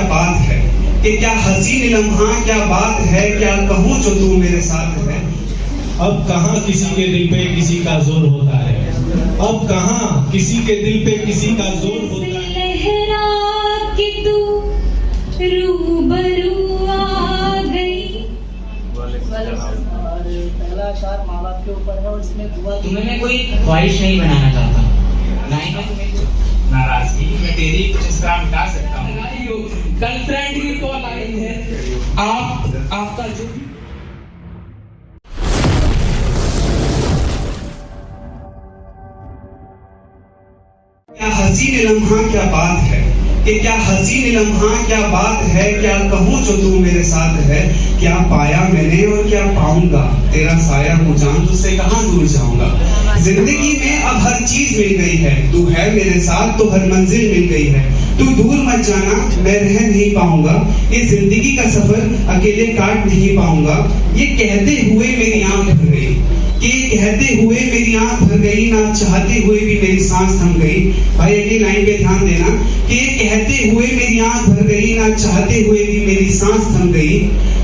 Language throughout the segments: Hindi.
बात है, कि क्या हसीन लम्हा क्या बात है, क्या कहूँ जो तू मेरे साथ है। अब कहाँ किसी के दिल पे किसी का जोर होता है, अब कहाँ किसी के दिल पे किसी का जोर होता है। लहरा के तू रूबरू आ गई। पहला अशार माँ बाप के ऊपर है और इसमें दुआ। तुम्हें मैं कोई ख्वाहिश नहीं बनाना चाहता, ना ही मैं तुम्हें नाराजगी मैं तेरी कुछ इस तरह मिटा सकता हूँ। गर्लफ्रेंड की कॉल आई है, आपका जो क्या हसीन लम्हा क्या बात है, कि क्या हसीन लम्हा क्या बात है, क्या कहूँ जो तू मेरे साथ है। क्या पाया मैंने और क्या पाऊंगा, तेरा साया हूँ जान तुझसे कहाँ दूर जाऊंगा। जिंदगी में अब हर चीज मिल गई है, तू है मेरे साथ तो हर मंजिल मिल गई है। तू दूर मत जाना, मैं रह नहीं पाऊंगा, ये जिंदगी का सफर अकेले काट नहीं पाऊंगा। ये कहते हुए मेरी आंख भर गई, कि कहते हुए मेरी आंख भर गई, ना चाहते हुए भी मेरी सांस थम गई। भाई अगली लाइन पे ध्यान देना, कि कहते हुए मेरी आंख भर गई, ना चाहते हुए भी मेरी सांस थम गई।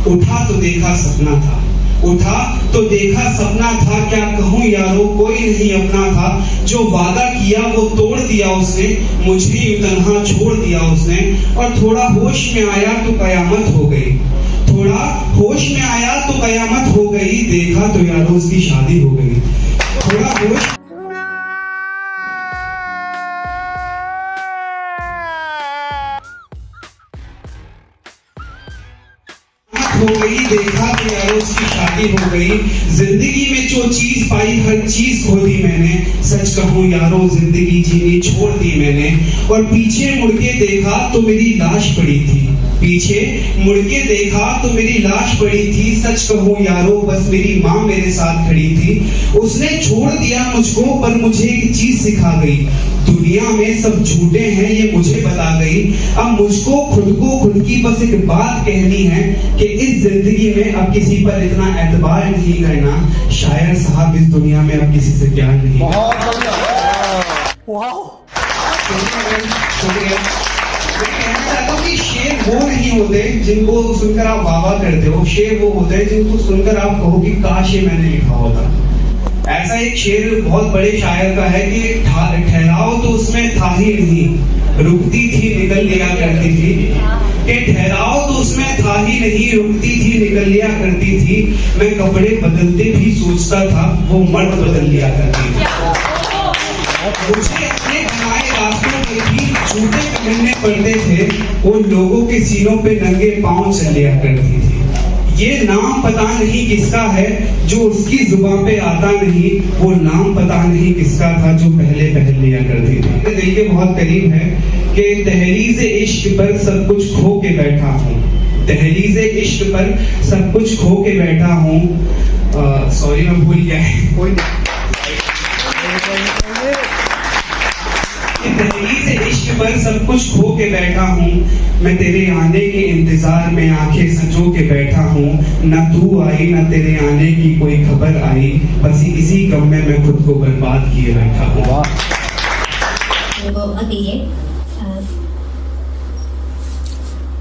उठा तो देखा सपना था, उठा तो देखा सपना था, क्या कहूँ यारो कोई नहीं अपना था। जो वादा किया वो तोड़ दिया उसने, मुझे यूं तन्हा छोड़ दिया उसने। और थोड़ा होश में आया तो कयामत हो गई, थोड़ा होश में आया तो कयामत हो गई। देखा तो यारो उसकी शादी हो गई। थोड़ा होश हो गई, देखा तो यारो उसकी शादी हो गई। जिंदगी में जो चीज पाई हर चीज खो दी मैंने, सच कहूँ यारो जिंदगी जीनी छोड़ दी मैंने। और पीछे मुड़ के देखा तो मेरी लाश पड़ी थी, पीछे मुड़ के देखा तो मेरी लाश पड़ी थी। सच कहूँ यारो बस मेरी माँ मेरे साथ खड़ी थी। उसने छोड़ दिया मुझको पर मुझे एक चीज सिखा गई, दुनिया में सब झूठे हैं ये मुझे बता गई। अब मुझको खुद की बस एक बात कहनी है, कि इस जिंदगी में अब किसी पर इतना एतबार नहीं करना। शायर साहब इस दुनिया में अब किसी से प्यार नहीं। कि शेर वो नहीं होते जिनको सुनकर आप वाह वाह करते हो, शेर वो होते हैं जिनको सुनकर आप कहो कि काश ये मैंने लिखा होता। ऐसा एक शेर बहुत बड़े शायर का है कि ठहराव तो उसमें था ही नहीं, रुकती थी निकल लिया करती थी। कि ठहराव तो उसमें था ही नहीं, रुकती थी निकल लिया करती थी। मैं कपड़े बदलते भी सोचता था, वो मर्द बदल लिया करती थी। मुझे अपने बनाए रास्तों पर भी जूते पहनने पड़ते थे, उन लोगों के सीनों पे नंगे पांव चल लिया करती थी। ये नाम पता नहीं किसका है जो उसकी जुबान पे आता नहीं, वो नाम पता नहीं किसका था जो पहले पहन लिया करती थी। मेरे दिल के बहुत करीब है कि दहलीज़ इश्क पर सब कुछ खो के बैठा हूँ, दहलीज़ इश्क पर सब कुछ खो के बैठा हूँ। सॉरी मैं भूल गया है, कोई दहलीज़ इश्क पर सब कुछ खो के बैठा हूँ। मैं तेरे आने के इंतजार में आंखें संजो के बैठा हूँ। न तू आई न तेरे आने की कोई खबर आई, बस इसी गम में मैं खुद को बर्बाद किए बैठा हूँ।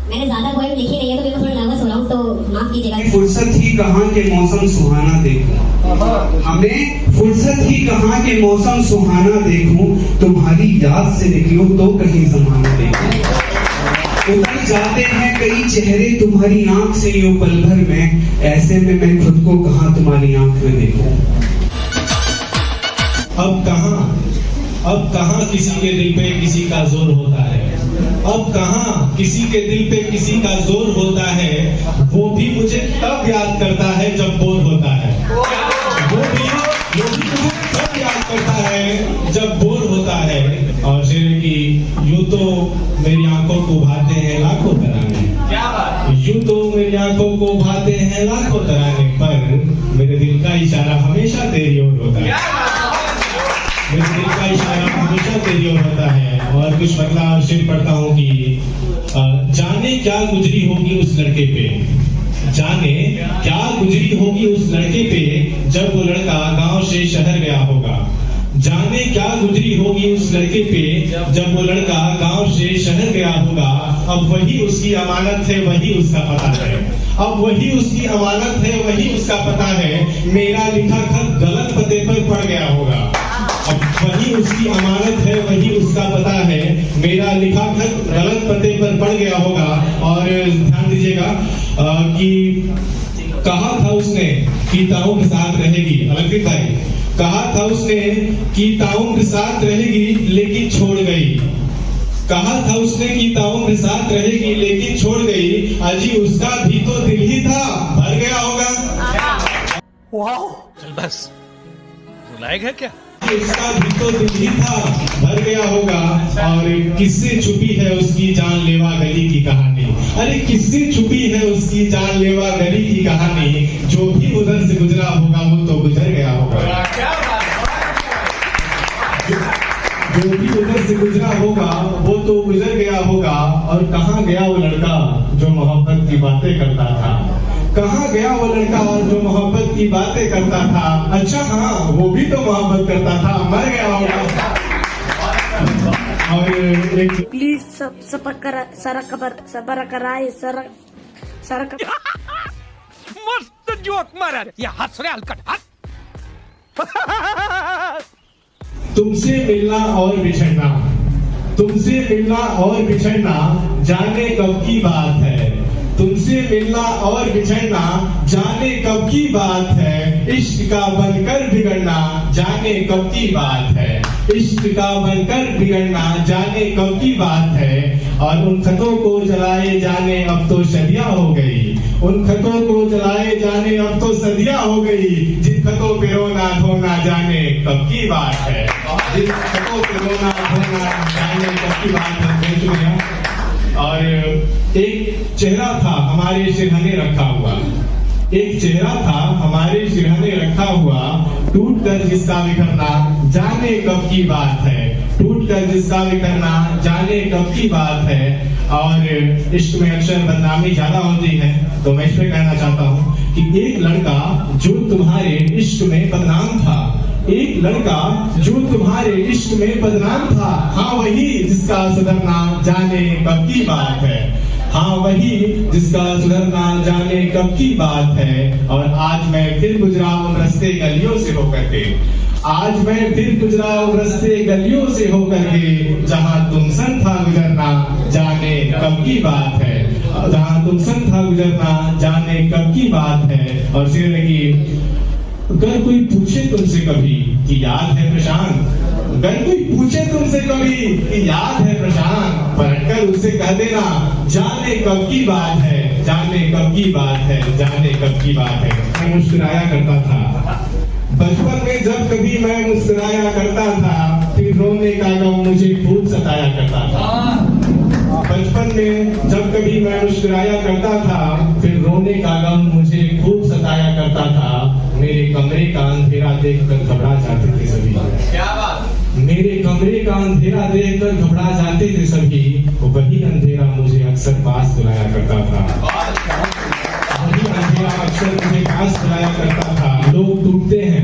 मैंने ज्यादा पोएम लिखी नहीं है तो मेरे को थोड़ा नर्वस हो रहा हूँ, तो माफ कीजिएगा। फुर्सत ही कहाँ के मौसम सुहाना देखूं, हमें फुर्सत ही कहाँ के मौसम सुहाना देखूं। तुम्हारी याद से निकलूं तो कहीं जमाना देखूं। उतर जाते हैं कई चेहरे तुम्हारी आंख से यूं पल भर में, ऐसे में मैं खुद को कहाँ तुम्हारी आंख में देखूं। अब कहाँ किसी के दिल पे किसी का जोर होता है, अब कहाँ किसी के दिल पे किसी का जोर होता है। वो भी मुझे तब याद करता है जब बोर होता है, वो भी मुझे तब याद करता है जब बोर होता है। और शेर की यूं तो मेरी आंखों को भाते हैं लाखों तराने, यूं तो मेरी आंखों को भाते हैं लाखों तराने, पर मेरे दिल का इशारा हमेशा तेरी ओर होता है, मेरे दिल का इशारा हमेशा तेरी ओर होता है। और कुछ मतलब शेर पढ़ता हूँ कि जाने क्या गुजरी होगी उस लड़के पे, जाने क्या गुजरी होगी उस लड़के पे, जब वो लड़का गांव से शहर गया होगा। जाने क्या गुजरी होगी उस लड़के पे जब वो लड़का गांव से शहर गया होगा। अब वही उसकी अमानत है, वही उसका पता है। अब वही उसकी अमानत है, वही उसका पता है। मेरा लिखा खत गलत पते पर पड़ गया होगा। अब वही उसकी अमानत है, वही उसका पता है। मेरा लिखा खत गलत पते पर पड़ गया होगा। और ध्यान दीजिएगा कि कहा था उसने कि ताऊ के साथ रहेगी। अलंकृत भाई, कहा था उसने कि ताऊ के साथ रहेगी लेकिन छोड़ गई। कहा था उसने कि ताऊ के साथ रहेगी लेकिन छोड़ गई। अजी उसका भी तो दिल ही था, भर गया होगा। वाह, चल बस, रुलाएगा क्या? उसका भी तो दिल ही था, भर गया होगा। और किससे छुपी है उसकी जानलेवा गली की कहानी? अरे किससे छुपी है उसकी जानलेवा गली की कहानी? जो भी उधर से गुजरा होगा वो तो गुजर गया होगा। जो भी उधर से गुजरा होगा वो तो गुजर गया होगा। और कहाँ गया वो लड़का जो मोहब्बत की बातें करता था? कहाँ गया वो लड़का जो मोहब्बत की बातें करता था? अच्छा हाँ, वो भी तो मोहब्बत करता था, मर गया होगा। और एक प्लीज सबर कराए सर मस्त जोक मारा रे, या हंस रे हलकट हंस। तुमसे मिलना और बिछड़ना, तुमसे मिलना और बिछड़ना जाने कब की बात है। तुमसे मिलना और बिछड़ना जाने कब की बात है। इश्क का बनकर बिगड़ना जाने कब की बात है। इश्क का बनकर बिगड़ना जाने कब की बात है। और उन खतों को जलाए जाने अब तो सदियां हो गई। उन खतों को जलाए जाने अब तो सदियां हो गई। जिन खतों पे रोना धोना जाने कब की बात है। जिन खतों पे रोना धोना जाने कब की बात है। और एक चेहरा था हमारे सिरहाने रखा हुआ, एक चेहरा था हमारे सिरहाने रखा हुआ। टूट कर जिसका बिखरना जाने कब की बात है। टूट कर जिसका बिखरना जाने कब की बात है। और इश्क में अक्सर बदनामी ज्यादा होती है, तो मैं इसमें कहना चाहता हूँ कि एक लड़का जो तुम्हारे इश्क में बदनाम था, एक लड़का जो तुम्हारे इश्क में बदनाम था, हाँ वही जिसका सुधरना जाने कब की बात है। हाँ वही जिसका सुधरना जाने कब की बात है। और आज मैं फिर गुजरा उन रास्ते गलियों से होकर के, आज मैं फिर गुजरा उन रास्ते गलियों से होकर के। जहाँ तुम संग था गुजरना जाने कब की बात है। जहाँ तुम संग था गुजरना जाने कब की बात है। और शेर लगी, अगर कोई पूछे तुमसे कभी कि याद है प्रशांत, अगर कोई पूछे तुमसे कभी कि याद है प्रशांत, पलटकर उसे कह देना जाने कब की बात है। जाने कब की बात है, जाने कब की बात है। मैं मुस्कुराया करता था बचपन में, जब कभी मैं मुस्कुराया करता था फिर रोने का गम मुझे खूब सताया करता था। बचपन में जब कभी मैं मुस्कुराया करता था फिर रोने का गम मुझे खूब सताया करता था। मेरे कमरे का अंधेरा देखकर घबरा जाते थे सभी। क्या बात? मेरे कमरे का अंधेरा देखकर घबरा जाते थे सभी। वही अंधेरा मुझे अक्सर पास बुलाया करता था। वही अंधेरा अक्सर मुझे पास बुलाया करता था। लोग टूटते हैं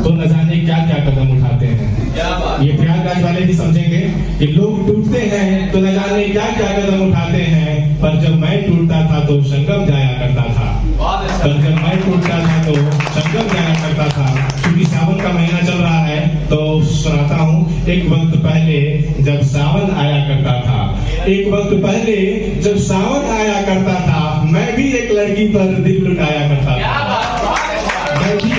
तो न जाने क्या क्या कदम उठाते हैं। ये प्रयागराज वाले भी समझेंगे कि लोग टूटते हैं तो न जाने क्या क्या कदम उठाते हैं। पर जब मैं टूटता था तो संगम जाया करता था। पर जब मैं टूटता था तो संगम जाया करता था। क्योंकि सावन का महीना चल रहा है तो सुनाता हूँ। एक वक्त पहले जब सावन आया करता था, एक वक्त पहले जब सावन आया करता था, मैं भी एक लड़की पर दिल लुटाया करता था। मैं भी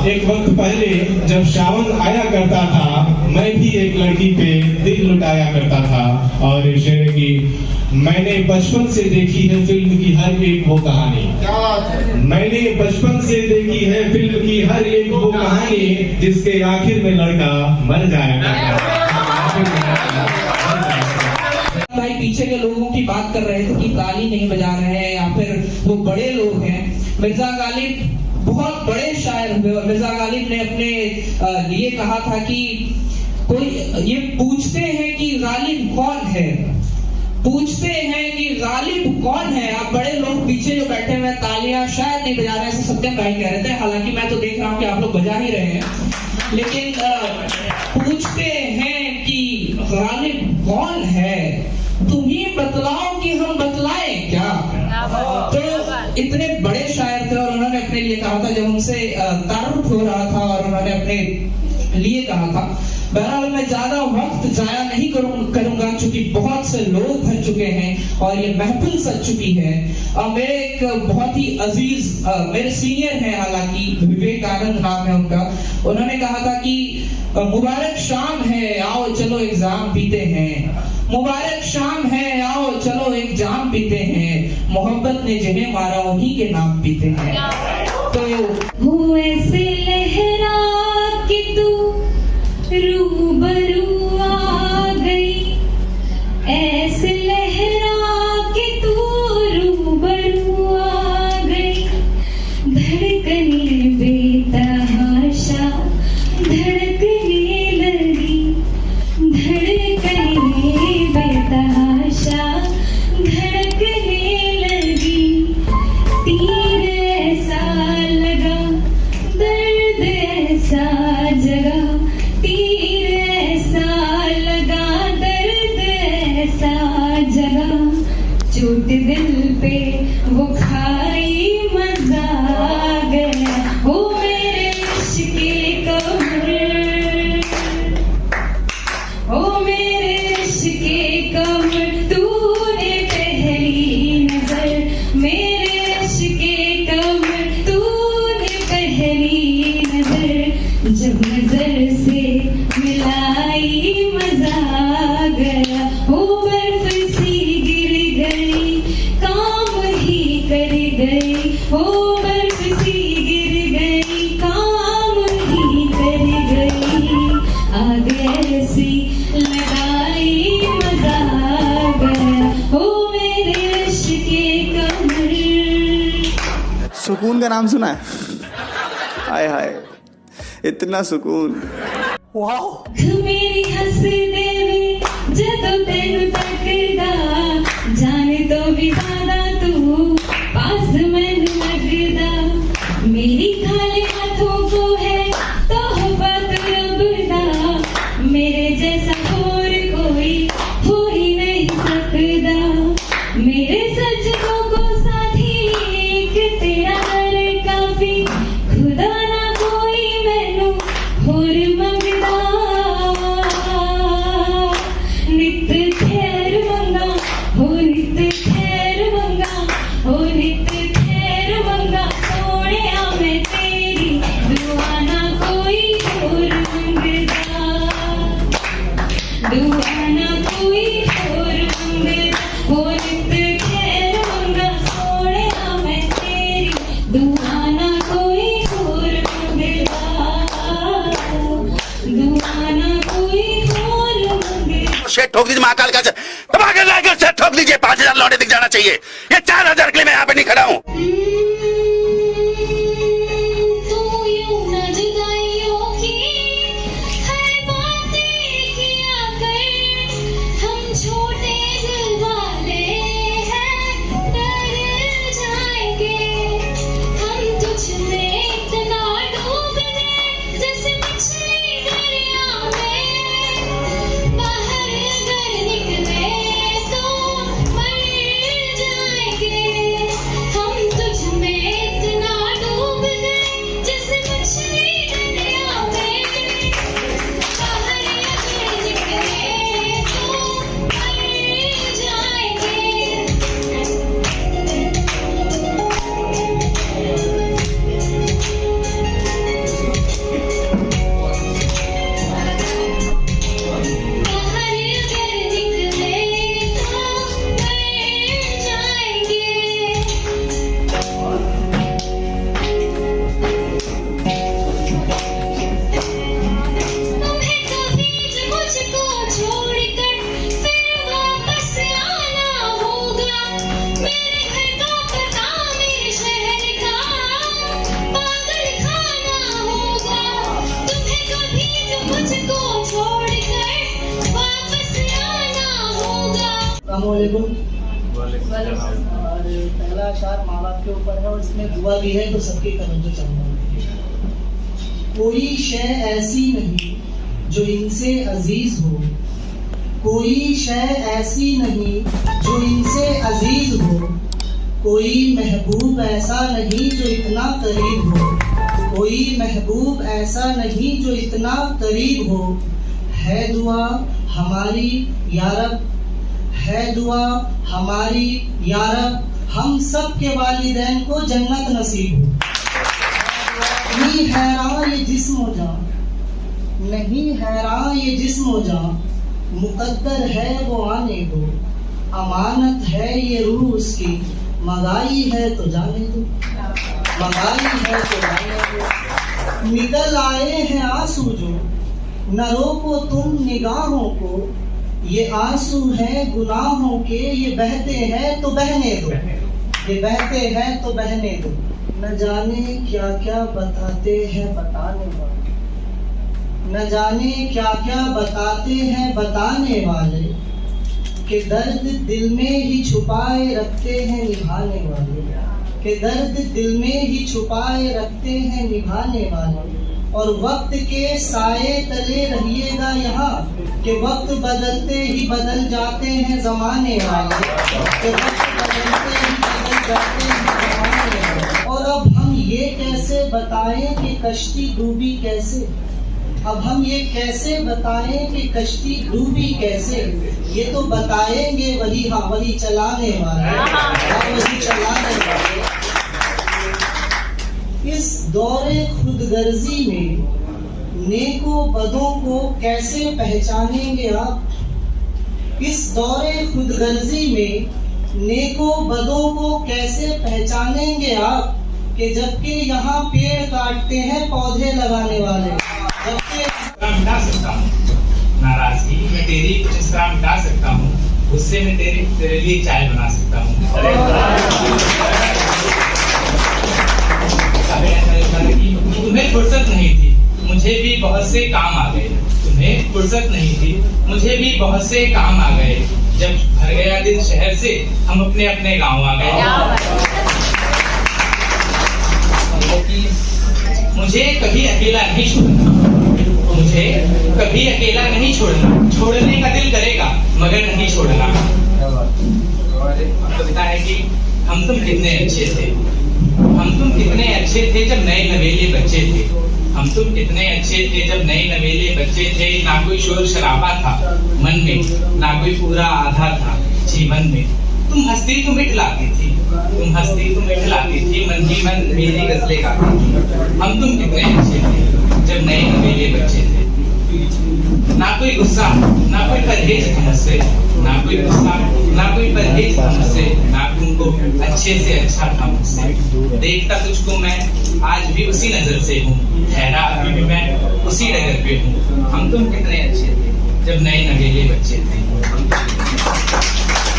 एक वक्त पहले जब सावन आया करता था, मैं भी एक लड़की पे दिल लुटाया करता था। और शेर की, मैंने बचपन से देखी है फिल्म की हर एक वो कहानी। मैंने बचपन से देखी है फिल्म की हर एक वो कहानी, जिसके आखिर में लड़का मर जाएगा। भाई पीछे के लोगों की बात कर रहे थे कि ताली नहीं बजा रहे हैं या फिर वो बड़े लोग हैं। मिर्जा गालिब बहुत बड़े शायर हुए। मिर्जा गालिब ने अपने लिए कहा था कि कोई ये पूछते हैं कि गालिब कौन है, पूछते हैं कि गालिब कौन है। आप बड़े लोग पीछे जो बैठे हुए तालियां शायद नहीं बजा रहे हैं, ऐसे सत्यम भाई कह रहे थे, हालांकि मैं तो देख रहा हूं कि आप लोग बजा ही रहे हैं। लेकिन पूछते हैं कि गालिब कौन है, तुम ही बतलाओ कि हम बतलाएं क्या। तो इतने बड़े शायर थे और उन्होंने अपने लिए कहा था, जब उनसे तारुफ हो रहा था और उन्होंने अपने लिए कहा था। बहरहाल मैं ज्यादा वक्त जाया नहीं करूंगा क्योंकि बहुत से लोग भर चुके हैं और ये महफिल सज चुकी है। मेरे एक बहुत ही अजीज मेरे सीनियर हैं, हालांकि विवेकानंद नाम है उनका, उन्होंने कहा था कि मुबारक शाम है आओ चलो एग्जाम पीते हैं, मुबारक शाम है आओ चलो एक जाम पीते हैं, मोहब्बत ने जिन्हें मारा उन्हीं के नाम पीते हैं। तो हूँ ऐसे लहरा कि तू रूबरू आ गई, ऐसे लहरा कि तू रूबरू आ गई, धड़कने बेतहाशा धड़कने लगी, धड़कने बेतहाशा धड़कने लगी, तीर ऐसा लगा दर्द ऐसा जगा, तीर ऐसा लगा दर्द ऐसा जगा, चोट दिल पे वो खाई मजा आ गया, वो मेरे इश्क के कमर, ओ मेरे इश्क के कमर, तूने पहली नजर, मेरे इश्क के कमर, तूने पहली नजर, जब नजर से मिलाई मजा आ गया, वो बर्फ सी गिर गई काम ही कर गई, वो बर्फ सी गिर गई काम ही कर गई, आग ऐसी लगाई मजा आ गया, वो मेरे इश्क के कमर। सुकून का नाम सुना है? हाय हाय, इतना सुकून। मेरी हंसदे वे जदों तेनू तकदा, जाने तो भी ज्यादा तू पास मैनू लगदा, मेरी खाली हाथों को है तोहफा तू रब दा, मेरे जैसा और कोई हो ही नहीं सकदा, मेरे सजनों को साथी एक तेरा हर काफी, खुदा ना कोई मैनू होर मंगदा, नित खैर मंगा हो नित खैर मंगा हो नित खैर मंगा, सोहणिया मैं तेरी दुआ ना कोई होर मंगदा, दुआ ना कोई होर मंगदा, हो नित खैर मंगा, सोहणिया मैं तेरी दुआ ना कोई होर मंगदा, दुआ ना कोई होर मंगदा। शेट ठोक दीजिए महाकाल का दबा कर लाकर शेट ठोक दीजिए, 5000 लौटे दिख जाना चाहिए, ये 4000 के लिए मैं यहाँ पे नहीं खड़ा हूँ। तू यूं न जुदाइयों की हर बातें किया कर, हम छोटे दिल वाले हैं डर जाएंगे, हम तुझ में इतना डूब गए जैसे मछली दरिया में, बाहर अगर निकले तो मर जाएंगे, हम तुझ में अस्सलामुअलैकुम। और पहला अशार माँ बाप के ऊपर है और इसमें दुआ भी है, तो सबकी तवज्जो चाहूंगा। कोई शय ऐसी नहीं जो इनसे अजीज हो, कोई शय ऐसी नहीं जो इनसे अजीज हो, कोई महबूब ऐसा नहीं जो इतना करीब हो, कोई महबूब ऐसा नहीं जो इतना करीब हो। है दुआ हमारी या रब, है दुआ हमारी या रब, हम सब के वालिदैन को जन्नत नसीब हो। नहीं हैरान ये जिस्म जान, नहीं हैरान ये जिस्म जान, मुकद्दर है वो आने दो, अमानत है ये रूह उसकी, मंगाई है तो जाने दो, मंगाई है तो जाने दो। निकल आए हैं आंसू जो, न रोको तुम निगाहों को, ये आंसू हैं गुनाहों के, ये बहते हैं तो बहने दो, ये बहते हैं तो बहने दो। न जाने क्या क्या बताते हैं बताने वाले, न जाने क्या क्या बताते हैं बताने वाले, कि दर्द दिल में ही छुपाए रखते हैं निभाने वाले, कि दर्द दिल में ही छुपाए रखते हैं निभाने वाले। और वक्त के साए तले रहिएगा यहाँ, कि वक्त बदलते ही बदल जाते हैं जमाने वाले, कि वक्त बदलते ही बदल जाते हैं जमाने वाले। और अब हम ये कैसे बताएं कि कश्ती डूबी कैसे, अब हम ये कैसे बताएं कि कश्ती डूबी कैसे, ये तो बताएंगे वही, हाँ वही चलाने वाले, वही चलाने वाले। इस दौरे खुदगर्जी में नेको बदों को कैसे पहचानेंगे आप, इस दौरे खुदगर्जी में नेको बदों को कैसे पहचानेंगे आप, कि जबकि यहाँ पेड़ काटते हैं पौधे लगाने वाले, जबकि मिटा सकता हूँ नाराजगी मैं तेरी कुछ इस तरह मिटा सकता हूँ, उससे मैं तेरे लिए चाय बना सकता हूँ। तुम्हें फुर्सत नहीं थी, मुझे भी बहुत से काम आ गए, तुम्हें फुर्सत नहीं थी, मुझे भी बहुत से काम आ गए। जब भर गया दिन शहर से, हम अपने अपने गांव आ गए। मुझे कभी अकेला नहीं छोड़ना, मुझे कभी अकेला नहीं छोड़ना, छोड़ने का दिल करेगा मगर नहीं छोड़ना। कविता है कि हम तुम कितने अच्छे थे, हम तुम कितने अच्छे थे जब नए नवेले बच्चे थे, हम तुम कितने अच्छे थे जब नए नवेले बच्चे थे। ना कोई शोर शराबा था मन में, ना कोई पूरा आधा था जीवन में। तुम हंसती तुम इठलाती थी, तुम हंसती तुम इठलाती थी, मन ही मन मेरी गजलें गाती थी। हम तुम कितने अच्छे थे जब नए नवेले बच्चे थे। ना कोई गुस्सा ना कोई परहेज था मुझसे, ना कोई गुस्सा ना कोई परहेज था मुझसे, ना तुमको अच्छे से अच्छा था मुझसे। देखता तुझको मैं आज भी उसी नजर से हूँ, ठहरा अभी भी मैं उसी डगर पे हूँ। हम तुम कितने अच्छे थे जब नए नवेले बच्चे थे।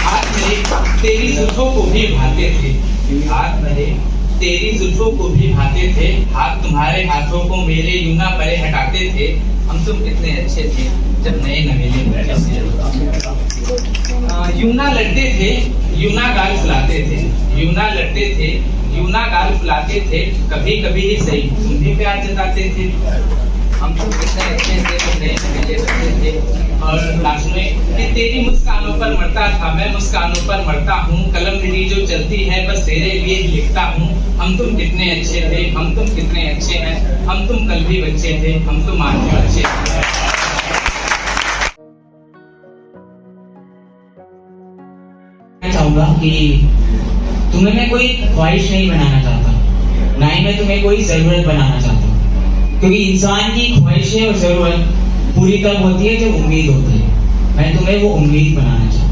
हाथ मेरे तेरी जुल्फों को भी भाते थे, हाथ मेरे तेरी जुल्फों को भी भाते थे, हाथ तुम्हारे हाथों को मेरे यूं परे हटाते थे। हम तुम कितने अच्छे थे जब नए नवेले बच्चे थे। यूं लड़ते थे यूं गाल फुलाते थे, यूं लड़ते थे यूं गाल फुलाते थे, कभी कभी ही सही तुम भी प्यार जताते थे। हम तुम कितने अच्छे थे जब नए नवेले बच्चे थे। और लास्ट में कि तेरी मुस्कानों पर मरता था मैं, मुस्कानों पर मरता हूँ, कलम मेरी जो चलती है बस तेरे लिए ही लिखता हूँ। हम तुम कितने अच्छे थे, हम तुम कितने अच्छे हैं, हम तुम कल भी बच्चे थे, हम तुम आज भी बच्चे थे। चाहूंगा कि तुम्हें मैं कोई ख्वाहिश नहीं बनाना चाहता, ना ही मैं तुम्हें कोई जरूरत बनाना चाहता, क्योंकि इंसान की ख्वाहिशें और जरूरत पूरी तब होती है जब उम्मीद होती है। मैं तुम्हें वो उम्मीद बनाना चाहता हूँ।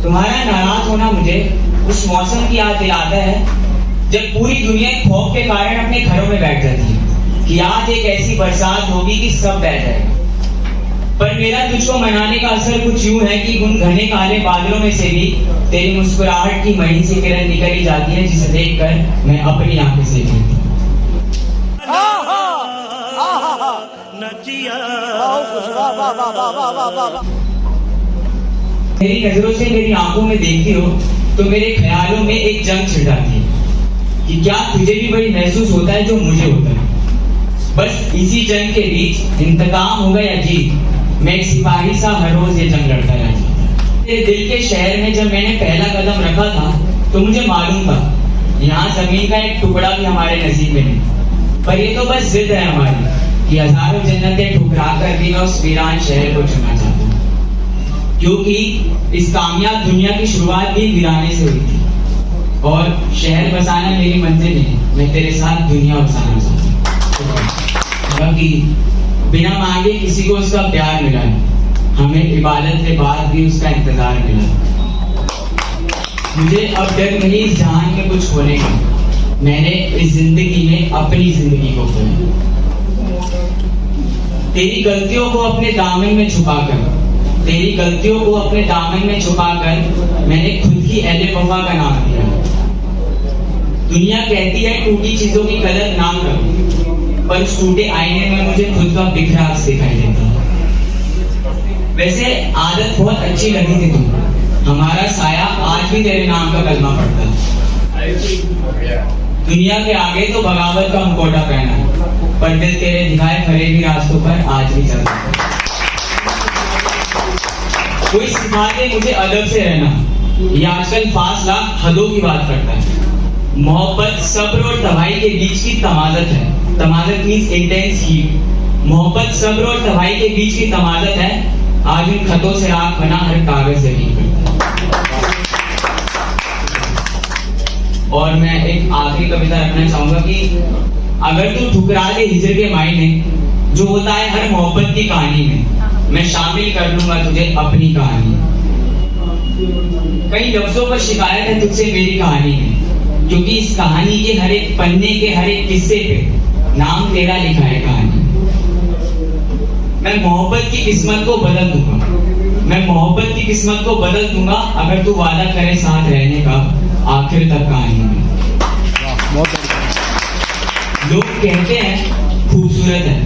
तुम्हारा नाराज होना मुझे उस मौसम की याद दिलाता है जब पूरी दुनिया खौफ के कारण अपने घरों में बैठ जाती है कि आज एक ऐसी बरसात होगी कि सब बह जाएगा। पर मेरा तुझको मनाने का असर कुछ यूं है कि उन घने काले बादलों में से भी तेरी मुस्कुराहट की महीन सी किरण निकल ही जाती है, जिसे देखकर मैं अपनी आंखें से देखती हूँ। मेरी नजरों से मेरी आंखों में देखती हो तो मेरे ख्यालों में एक जंग छिड़ जाती है कि क्या तुझे भी वही महसूस होता है जो मुझे होता है। बस इसी जंग के बीच इंतकाम होगा या जीत, मैं एक सिपाही सा हर रोज ये जंग लड़ता रहा। मेरे दिल के शहर में जब मैंने पहला कदम रखा था तो मुझे मालूम था यहाँ जमीन का एक टुकड़ा भी हमारे नसीब में नहीं, पर ये तो बस जिद है हमारी कि हजारों जन्नतें ठुकरा कर भी मैं उस वीरान शहर को चुनना चाहता हूँ, क्योंकि इस कामयाब दुनिया की शुरुआत भी वीराने से हुई थी और शहर बसाना मेरी मंजिल नहीं, मैं तेरे साथ दुनिया बसाना चाहता हूँ। बाकी बिना मांगे किसी को उसका प्यार मिला है, हमें इबादत के बाद भी उसका इंतजार मिला। मुझे अब डर नहीं इस जहान में कुछ खोने का, मैंने इस जिंदगी में अपनी जिंदगी को खोया। तेरी गलतियों को अपने दामन में छुपाकर, तेरी गलतियों को अपने दामन में छुपाकर मैंने खुद की अहले वफा का नाम दिया। दुनिया कहती है टूटी चीजों की कदर ना करो, पर उस टूटे आईने में मुझे खुद का बिखरा अक्स दिखाई देता। वैसे आदत बहुत अच्छी लगी थी तुम, हमारा साया आज भी तेरे नाम का कलमा पड़ता है। दुनिया के आगे तो बगावत का मुखौटा पहना, पर दिल तेरे दिखाए फरेबी रास्तों पर आज भी चलता है। कोई सिखाते मुझे अदब से रहना, ये आजकल फासला हदों की बात करता है। मोहब्बत सब्र और तबाही के बीच की तमाज़त है, तमाज़त मीन्स इंटेंस हीट। मोहब्बत सब्र और तबाही के बीच की तमाज़त है, आज उन खतों से आग बना हर कागज यकीन करता है। और मैं एक आखिरी कविता रखना चाहूंगा कि अगर तू ठुकरा दे हिजर के मायने जो होता है हर मोहब्बत की कहानी में, मैं शामिल कर लूंगा तुझे अपनी कहानी। कई लफ्जों पर शिकायत है तुझसे मेरी कहानी में, क्योंकि इस कहानी के हर एक पन्ने के हर एक किस्से पे नाम तेरा लिखा है कहानी। मैं मोहब्बत की किस्मत को बदल दूंगा, मैं मोहब्बत की किस्मत को बदल दूंगा अगर तू वादा करे साथ रहने का आखिर तक कहानी में। लोग कहते हैं खूबसूरत है,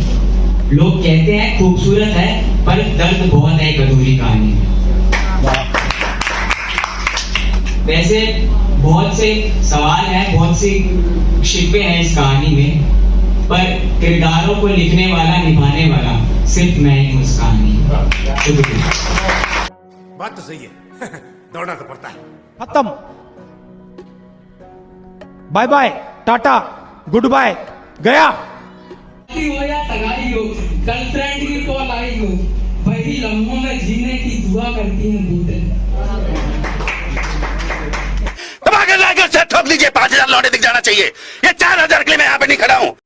लोग कहते हैं खूबसूरत है, पर दर्द बहुत है एक अधूरी कहानी में। वैसे बहुत से सवाल हैं, बहुत सी शिकवे हैं इस कहानी में, पर किरदारों को लिखने वाला निभाने वाला सिर्फ मैं ही हूँ उस कहानी में। शुक्रिया। बात तो सही है दौड़ना तो पड़ता है। खत्म, bye bye, tata, good bye, गया। हो या तगाई हो, गर्लफ्रेंड की कॉल आई हो, वही लम्हों में जीने की दुआ करती हूँ बूटे। ठोक दीजिए, 5000 लौटे दिख जाना चाहिए। ये 4000 के लिए मैं यहाँ पे नहीं खड़ा हूँ।